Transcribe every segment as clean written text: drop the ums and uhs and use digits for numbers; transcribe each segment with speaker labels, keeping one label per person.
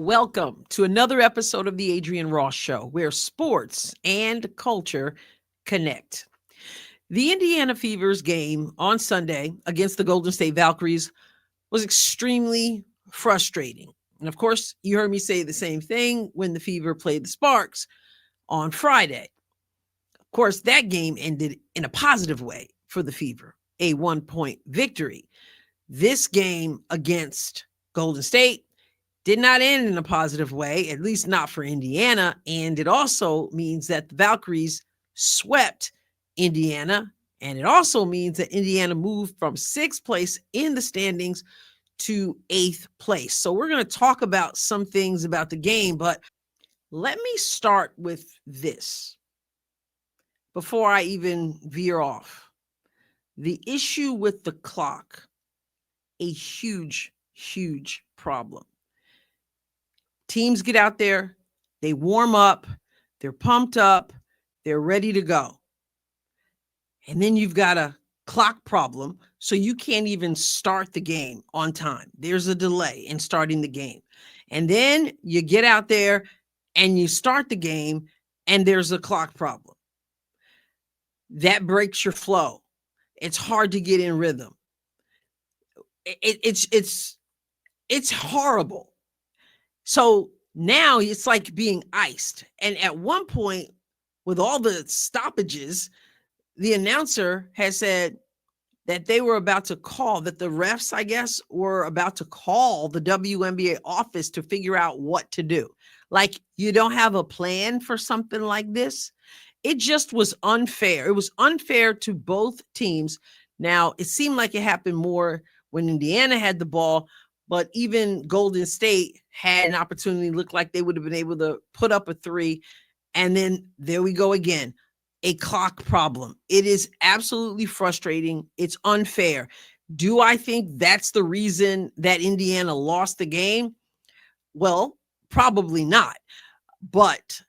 Speaker 1: Welcome to another episode of the Adrienne Ross Show, where sports and culture connect. The Indiana Fever's game on Sunday against the Golden State Valkyries was extremely frustrating. And of course, you heard me say the same thing when the Fever played the Sparks on Friday. Of course, that game ended in a positive way for the Fever, a 1-point victory. This game against Golden State did not end in a positive way, at least not for Indiana. And it also means that the Valkyries swept Indiana. And it also means that Indiana moved from 6th place in the standings to 8th place. So we're going to talk about some things about the game, but let me start with this before I even veer off. The issue with the clock, a huge, huge problem. Teams get out there, they warm up, they're pumped up, they're ready to go. And then you've got a clock problem, so you can't even start the game on time. There's a delay in starting the game. And then you get out there and you start the game and there's a clock problem. That breaks your flow. It's hard to get in rhythm. It's horrible. So now it's like being iced. And at one point, with all the stoppages, the announcer has said that they were about to call, that the refs, I guess, were about to call the WNBA office to figure out what to do. Like, you don't have a plan for something like this. It just was unfair. It was unfair to both teams. Now, it seemed like it happened more when Indiana had the ball, but even Golden State had an opportunity, looked like they would have been able to put up a 3. And then there we go again, a clock problem. It is absolutely frustrating. It's unfair. Do I think that's the reason that Indiana lost the game? Well, probably not, but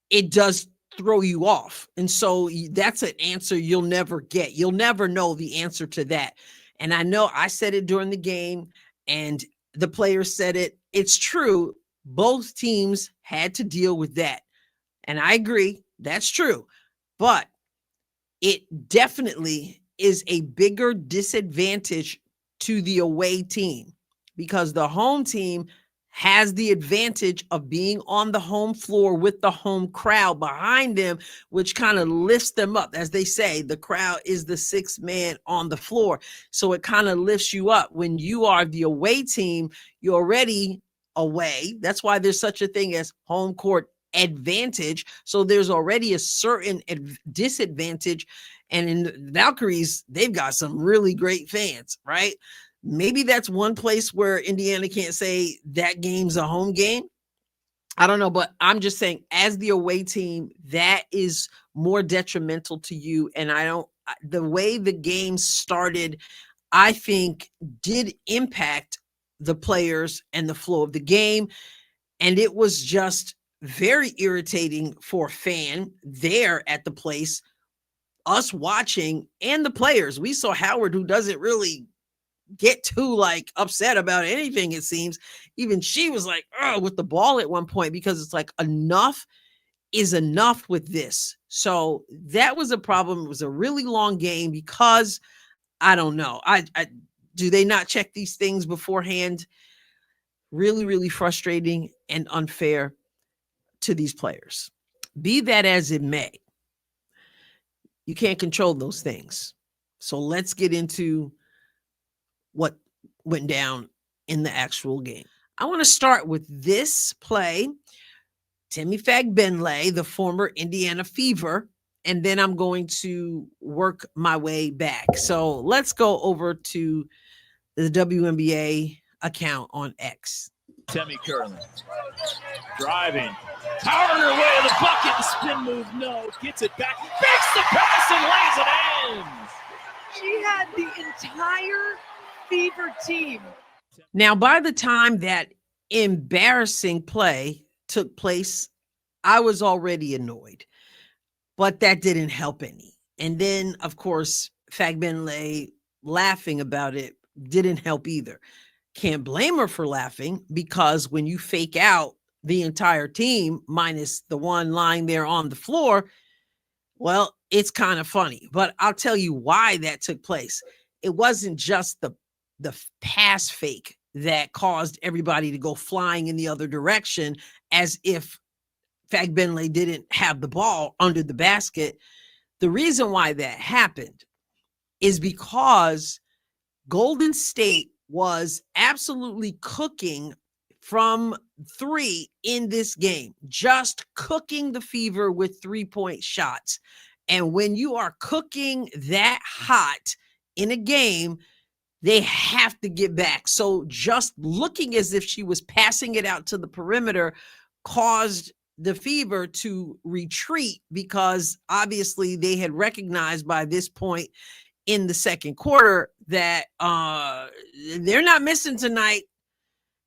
Speaker 1: it does throw you off. And so that's an answer you'll never get. You'll never know the answer to that. And I know I said it during the game, and the players said it. It's true. Both teams had to deal with that. And I agree. That's true. But it definitely is a bigger disadvantage to the away team, because the home team has the advantage of being on the home floor with the home crowd behind them, which kind of lifts them up. As they say, the crowd is the 6th man on the floor. So it kind of lifts you up. When you are the away team, you're already away. That's why there's such a thing as home court advantage. So there's already a certain disadvantage. And in the Valkyries, they've got some really great fans, right? Maybe that's one place where Indiana can't say that game's a home game. I don't know, but I'm just saying, as the away team, that is more detrimental to you. And the way the game started, I think, did impact the players and the flow of the game. And it was just very irritating for a fan there at the place, us watching, and the players. We saw Howard, who doesn't really get too upset about anything, it seems. Even she was like, oh, with the ball at one point, because it's like, enough is enough with this. So that was a problem. It was a really long game because I don't know. I do they not check these things beforehand? Really, really frustrating and unfair to these players. Be that as it may, you can't control those things. So let's get into what went down in the actual game. I want to start with this play. Timmy Fagbenle, the former Indiana Fever, and then I'm going to work my way back. So let's go over to the WNBA account on X.
Speaker 2: Temi Curlin driving, powering her way to the bucket, the spin move, no, gets it back, fakes the pass and lays it in.
Speaker 3: She had the entire Fever team.
Speaker 1: Now, by the time that embarrassing play took place, I was already annoyed, but that didn't help any. And then, of course, Fagbenle laughing about it didn't help either. Can't blame her for laughing, because when you fake out the entire team minus the one lying there on the floor, well, it's kind of funny. But I'll tell you why that took place. It wasn't just the pass fake that caused everybody to go flying in the other direction, as if Fagbenle didn't have the ball under the basket. The reason why that happened is because Golden State was absolutely cooking from three in this game, just cooking the fever with 3-point shots. And when you are cooking that hot in a game, they have to get back. So just looking as if she was passing it out to the perimeter caused the Fever to retreat, because obviously they had recognized by this point in the second quarter that they're not missing tonight.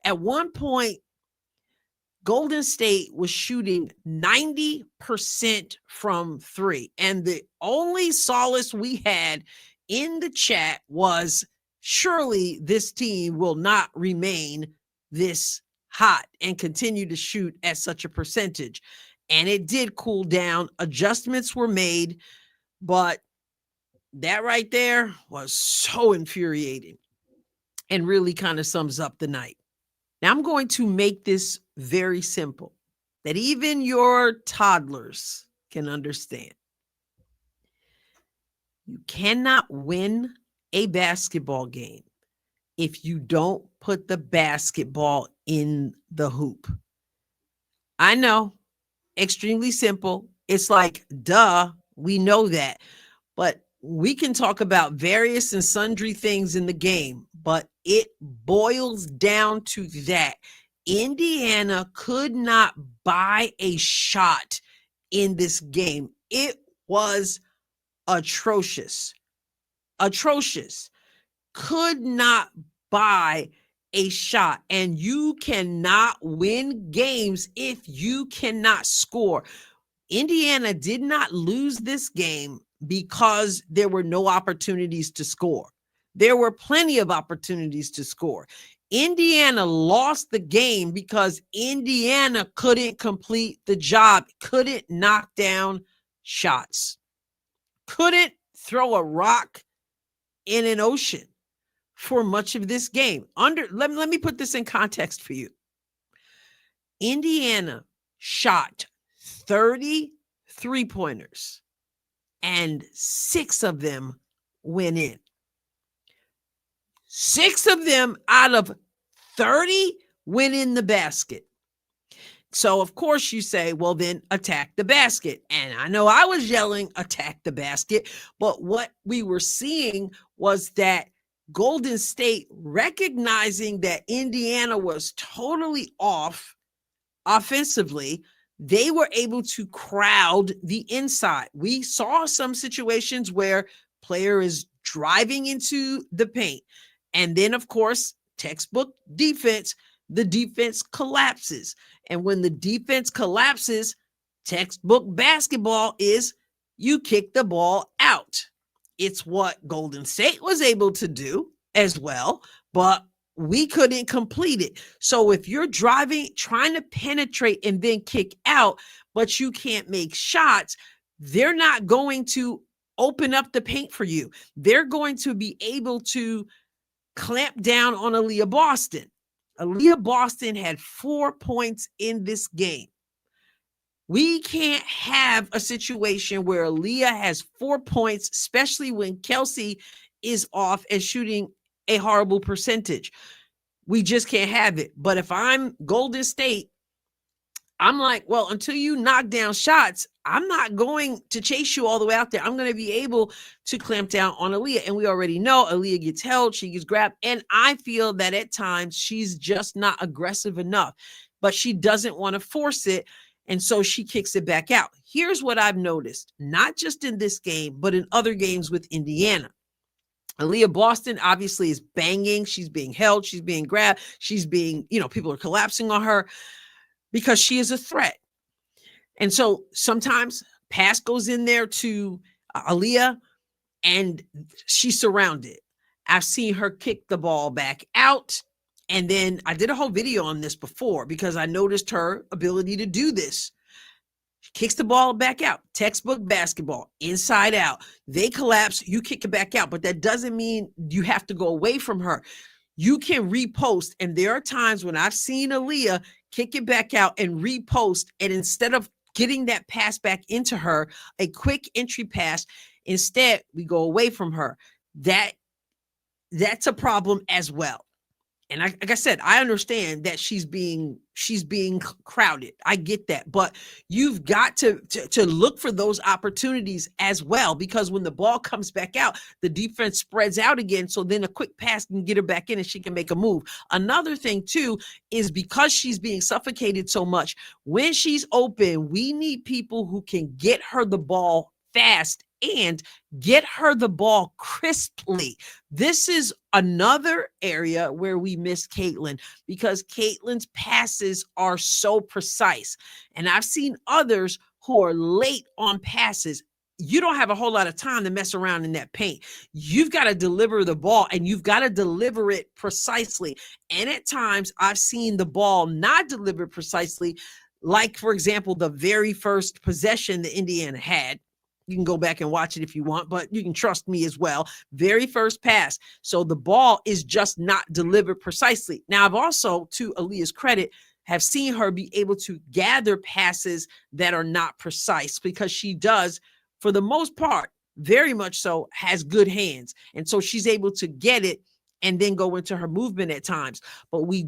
Speaker 1: At one point, Golden State was shooting 90% from three. And the only solace we had in the chat was, surely this team will not remain this hot and continue to shoot at such a percentage. And it did cool down. Adjustments were made, but that right there was so infuriating and really kind of sums up the night. Now I'm going to make this very simple that even your toddlers can understand. You cannot win a basketball game if you don't put the basketball in the hoop. I know, extremely simple. It's like, duh, we know that. But we can talk about various and sundry things in the game, but it boils down to that. Indiana could not buy a shot in this game. It was atrocious. Atrocious. Could not buy a shot. And you cannot win games if you cannot score. Indiana did not lose this game because there were no opportunities to score. There were plenty of opportunities to score. Indiana lost the game because Indiana couldn't complete the job, couldn't knock down shots, couldn't throw a rock in an ocean for much of this game. Let me put this in context for you. Indiana shot 30 3-pointers, and 6 of them went in. 6 of them out of 30 went in the basket. So, of course, you say, well, then attack the basket. And I know I was yelling, attack the basket. But what we were seeing was that Golden State, recognizing that Indiana was totally off offensively, they were able to crowd the inside. We saw some situations where player is driving into the paint. And then, of course, textbook defense, the defense collapses. And when the defense collapses, textbook basketball is you kick the ball out. It's what Golden State was able to do as well, but we couldn't complete it. So if you're driving, trying to penetrate and then kick out, but you can't make shots, they're not going to open up the paint for you. They're going to be able to clamp down on Aaliyah Boston. Aaliyah Boston had 4 points in this game. We can't have a situation where Aaliyah has 4 points, especially when Kelsey is off and shooting a horrible percentage. We just can't have it. But if I'm Golden State, I'm like, well, until you knock down shots, I'm not going to chase you all the way out there. I'm going to be able to clamp down on Aaliyah. And we already know Aaliyah gets held, she gets grabbed. And I feel that at times she's just not aggressive enough, but she doesn't want to force it. And so she kicks it back out. Here's what I've noticed, not just in this game, but in other games with Indiana. Aaliyah Boston obviously is banging. She's being held. She's being grabbed. She's being, people are collapsing on her because she is a threat. And so sometimes pass goes in there to Aaliyah and she's surrounded. I've seen her kick the ball back out And then I did a whole video on this before because I noticed her ability to do this. She kicks the ball back out, textbook basketball, inside out. They collapse, you kick it back out, but that doesn't mean you have to go away from her. You can repost. And there are times when I've seen Aaliyah kick it back out and repost. And instead of getting that pass back into her, a quick entry pass, instead we go away from her. That's a problem as well. And like I said, I understand that she's being crowded. I get that, but you've got to look for those opportunities as well, because when the ball comes back out, the defense spreads out again. So then a quick pass can get her back in and she can make a move. Another thing too is because she's being suffocated so much, when she's open, we need people who can get her the ball fast and get her the ball crisply. This is another area where we miss Caitlin, because Caitlin's passes are so precise. And I've seen others who are late on passes. You don't have a whole lot of time to mess around in that paint. You've got to deliver the ball, and you've got to deliver it precisely. And at times I've seen the ball not delivered precisely. Like, for example, the very first possession that Indiana had. You can go back and watch it if you want, but you can trust me as well. Very first pass. So the ball is just not delivered precisely. Now, I've also, to Aaliyah's credit, have seen her be able to gather passes that are not precise, because she does, for the most part, very much so, has good hands. And so she's able to get it and then go into her movement at times. But we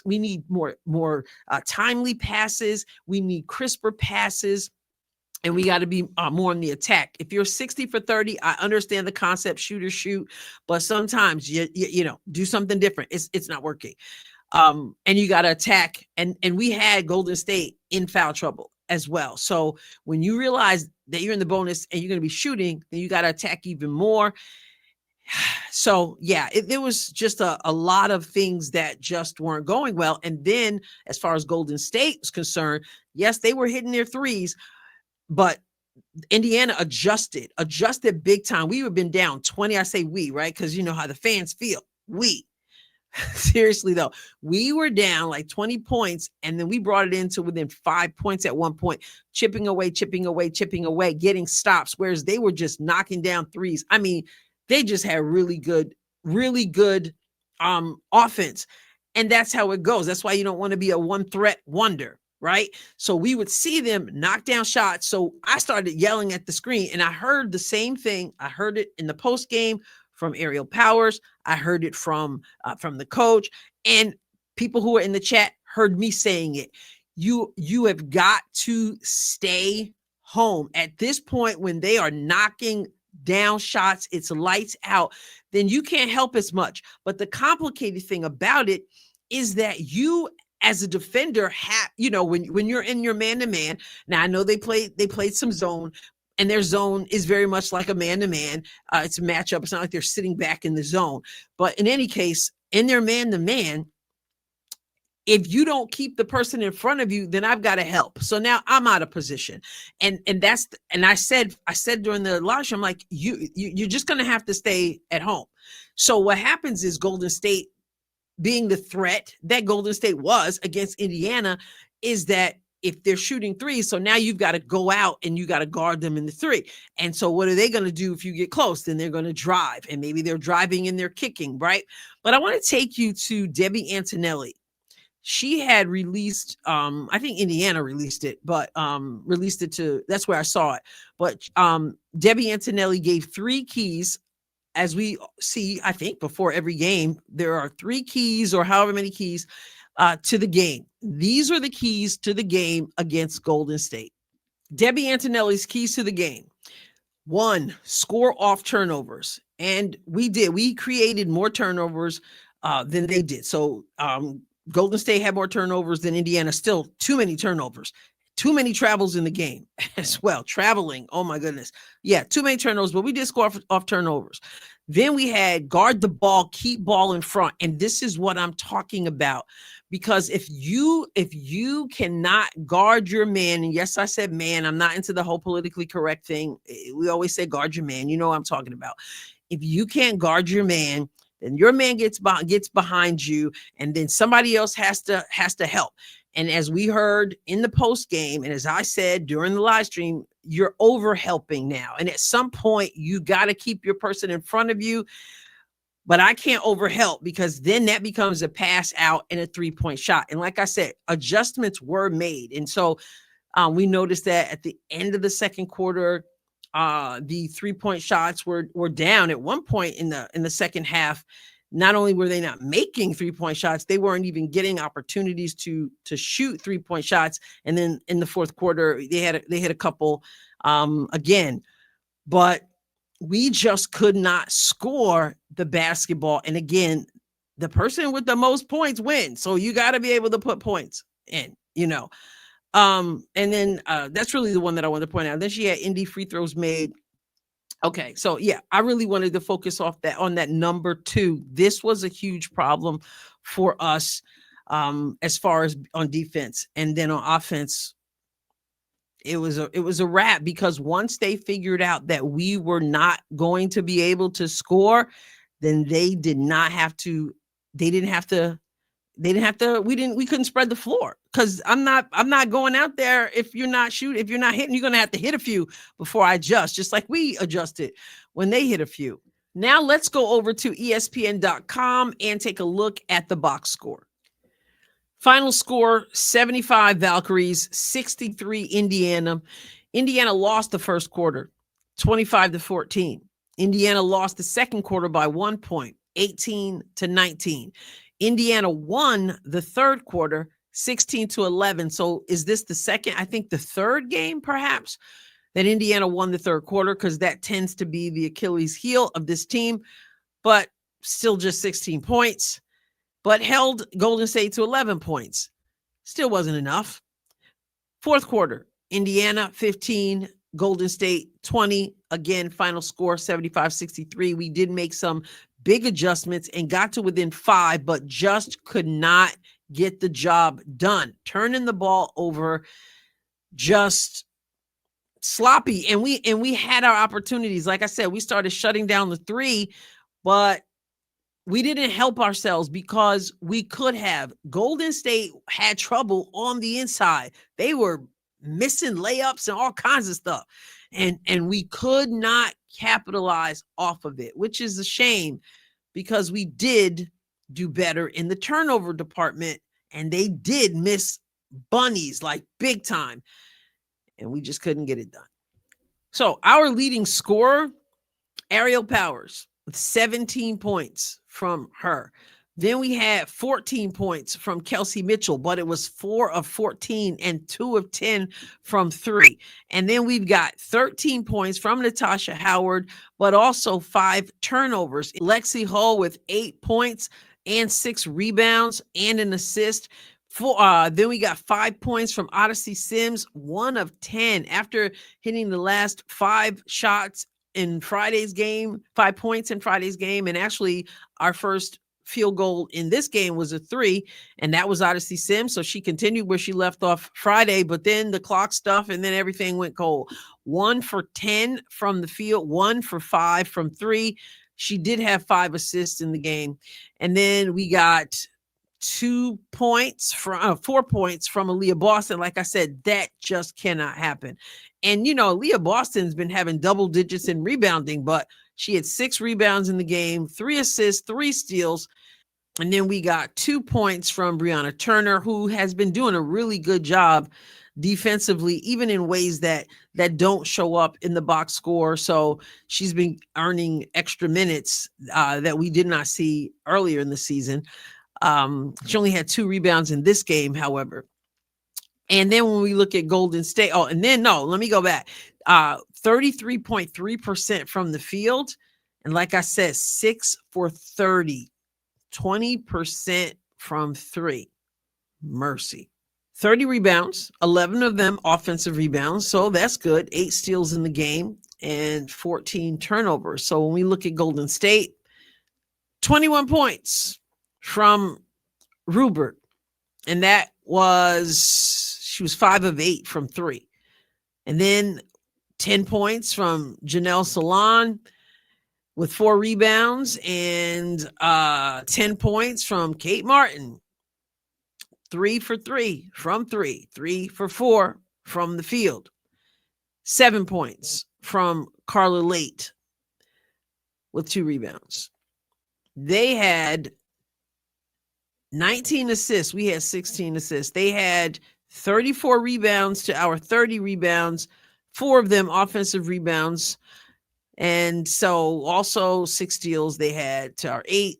Speaker 1: need more timely passes. We need crisper passes. And we got to be more on the attack. If you're 60 for 30, I understand the concept, shoot or shoot, but sometimes you know, do something different. It's not working. And you got to attack. And we had Golden State in foul trouble as well. So when you realize that you're in the bonus and you're going to be shooting, then you got to attack even more. So yeah, there was just a lot of things that just weren't going well. And then as far as Golden State is concerned, yes, they were hitting their threes, but Indiana adjusted big time. We have been down 20. I say we, right? Because you know how the fans feel. We. Seriously, though, we were down like 20 points, and then we brought it into within 5 points at one point, chipping away, getting stops, whereas they were just knocking down threes. I mean, they just had really good offense. And that's how it goes. That's why you don't want to be a one-threat wonder. Right. So we would see them knock down shots. So I started yelling at the screen, and I heard the same thing. I heard it in the post game from Ariel Powers. I heard it from the coach, and people who were in the chat heard me saying it. You have got to stay home at this point. When they are knocking down shots, it's lights out, then you can't help as much. But the complicated thing about it is that you, as a defender, you know, when you're in your man-to-man, now I know they played some zone, and their zone is very much like a man-to-man. It's a matchup. It's not like they're sitting back in the zone. But in any case, in their man-to-man, if you don't keep the person in front of you, then I've got to help. So now I'm out of position. And I said during the live show, I'm like, you're just going to have to stay at home. So what happens is Golden State, being the threat that Golden State was against Indiana, is that if they're shooting threes, so now you've got to go out and you got to guard them in the three. And so what are they going to do if you get close? Then they're going to drive, and maybe they're driving and they're kicking, right? But I want to take you to Debbie Antonelli. She had released, I think Indiana released it, but released it to, that's where I saw it. But Debbie Antonelli gave 3 keys. As we see, I think before every game, there are 3 keys or however many keys to the game. These are the keys to the game against Golden State. Debbie Antonelli's keys to the game. 1, score off turnovers. And we created more turnovers than they did. So Golden State had more turnovers than Indiana. Still too many turnovers. Too many travels in the game as well. Traveling. Oh my goodness. Yeah. Too many turnovers, but we did score off turnovers. Then we had guard the ball, keep ball in front. And this is what I'm talking about, because if you cannot guard your man, and yes, I said man, I'm not into the whole politically correct thing. We always say guard your man. You know what I'm talking about. If you can't guard your man, then your man gets behind you, and then somebody else has to help. And as we heard in the post game, and as I said during the live stream, you're over helping now. And at some point, you got to keep your person in front of you. But I can't over help, because then that becomes a pass out and a 3-point shot. And like I said, adjustments were made. And so we noticed that at the end of the second quarter, the 3-point shots were down. At one point in the second half, not only were they not making 3-point shots, they weren't even getting opportunities to shoot 3-point shots. And then in the fourth quarter, they had a couple again, but we just could not score the basketball. And again, the person with the most points wins. So you got to be able to put points in, and then that's really the one that I wanted to point out. Then she had Indy free throws made. Okay, so yeah, I really wanted to focus on that number 2. This was a huge problem for us as far as on defense. And then on offense, it was a wrap, because once they figured out that we were not going to be able to score, then we couldn't spread the floor, because I'm not going out there. If you're not hitting, you're going to have to hit a few before I adjust, just like we adjusted when they hit a few. Now let's go over to ESPN.com and take a look at the box score. Final score, 75 Valkyries, 63 Indiana. Indiana lost the first quarter, 25-14. Indiana lost the second quarter by 1 point, 18-19. Indiana won the third quarter, 16-11. So is this the second, I think the third game perhaps, that Indiana won the third quarter, because that tends to be the Achilles heel of this team, but still just 16 points. But held Golden State to 11 points. Still wasn't enough. Fourth quarter, Indiana 15, Golden State 20. Again, final score 75-63. We did make some big adjustments and got to within 5, but just could not get the job done. Turning the ball over, just sloppy. And we had our opportunities. Like I said, we started shutting down the 3, but we didn't help ourselves, because we could have. Golden State had trouble on the inside. They were missing layups and all kinds of stuff. And we could not capitalize off of it, which is a shame, because we did do better in the turnover department, and they did miss bunnies like big time, and we just couldn't get it done. So our leading scorer, Ariel Powers, with 17 points from her. Then we had 14 points from Kelsey Mitchell, but it was 4 of 14 and 2 of 10 from 3. And then we've got 13 points from Natasha Howard, but also 5 turnovers. Lexi Hull with 8 points and 6 rebounds and an assist. Then we got 5 points from Odyssey Sims, 1 of 10 after hitting the last 5 shots in Friday's game, 5 points in Friday's game. And actually our first field goal in this game was a 3, and that was Odyssey Sims. So she continued where she left off Friday, but then the clock stuff, and then everything went cold. 1 for 10 from the field, 1 for 5 from 3. She did have 5 assists in the game. And then we got 4 points from Aaliyah Boston. Like I said, that just cannot happen. And, Aaliyah Boston's been having double digits in rebounding, but she had 6 rebounds in the game, 3 assists, 3 steals. And then we got 2 points from Brianna Turner, who has been doing a really good job defensively, even in ways that don't show up in the box score. So she's been earning extra minutes that we did not see earlier in the season. She only had 2 rebounds in this game, however. And then when we look at Golden State, let me go back. 33.3% from the field. And like I said, 6 for 30, 20% from 3. Mercy. 30 rebounds, 11 of them offensive rebounds. So that's good. 8 steals in the game and 14 turnovers. So when we look at Golden State, 21 points from Rubert. And that she was 5 of 8 from 3. And then 10 points from Janelle Salon. with 4 rebounds and 10 points from Kate Martin. 3 for 3 from 3, 3 for 4 from the field. 7 points from Carla Late with 2 rebounds. They had 19 assists. We had 16 assists. They had 34 rebounds to our 30 rebounds, 4 of them offensive rebounds. And so also 6 steals they had to our 8,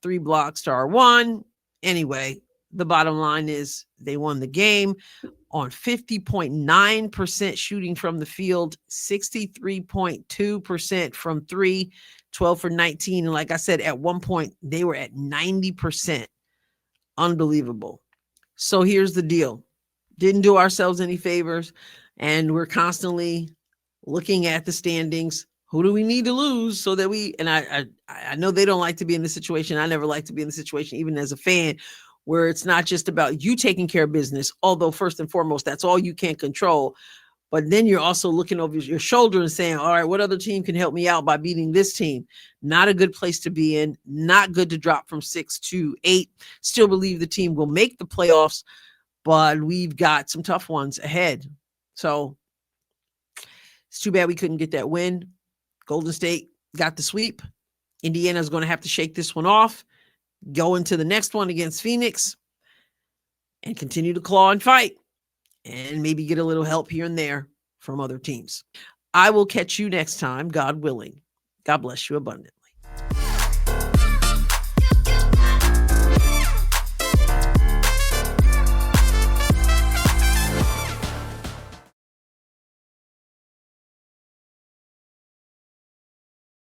Speaker 1: 3 blocks to our 1. Anyway, the bottom line is they won the game on 50.9% shooting from the field, 63.2% from 3, 12 for 19. And like I said, at one point, they were at 90%. Unbelievable. So here's the deal. Didn't do ourselves any favors, and we're constantly looking at the standings. Who do we need to lose so that we, and I know they don't like to be in this situation. I never like to be in the situation, even as a fan, where it's not just about you taking care of business, although first and foremost, that's all you can control. But then you're also looking over your shoulder and saying, all right, what other team can help me out by beating this team? Not a good place to be in. Not good to drop from 6 to 8. Still believe the team will make the playoffs, but we've got some tough ones ahead. So it's too bad we couldn't get that win. Golden State got the sweep. Indiana's going to have to shake this one off, go into the next one against Phoenix, and continue to claw and fight, and maybe get a little help here and there from other teams. I will catch you next time, God willing. God bless you abundantly.